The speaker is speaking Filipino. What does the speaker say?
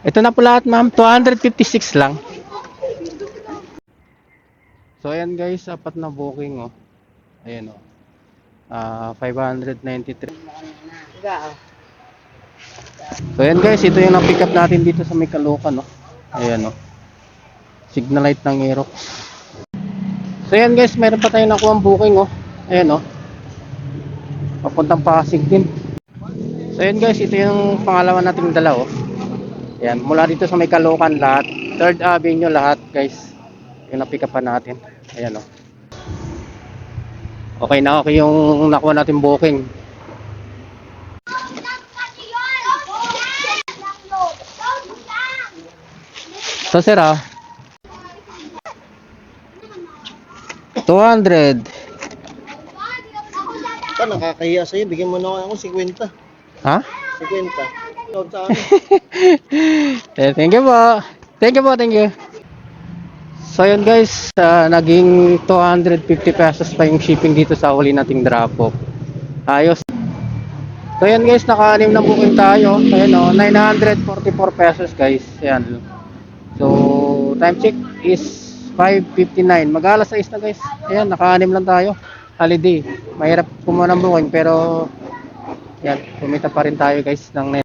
Ito na po lahat, ma'am. 256 lang. So, ayan guys, apat na booking, oh. Ayan, oh. 593. So, ayan guys, ito yung na-pick up natin dito sa may Caloocan, oh. Ayan, oh. Signalite ng Aerox. So, ayan guys, meron pa tayong nakuha ang booking, oh. Ayan, oh. Papuntang Pasig din. So, ayan guys, ito yung pangalawa nating dala, oh. Ayan, mula dito sa may Caloocan lahat. 3rd Avenue lahat, guys. Yung na-pick up pa natin. Ayan, oh. Okay na okay yung nakuha natin booking. So, sir, 200. Ito, nakakahiya sa'yo. Bigyan mo na ako 50. Ha? 50. Load sa akin. Thank you po. Thank you po, thank you. So yun guys, naging 250 pesos pa yung shipping dito sa huli nating drop off. Ayos. So yun guys, naka-anim na booking tayo. Ayan o, 944 pesos guys. Ayan. So, time check is 5:59. Mag-alas 6 na guys. Ayan, naka-anim lang tayo. Holiday. Mahirap kumuha ng booking pero yan, kumita pa rin tayo guys ng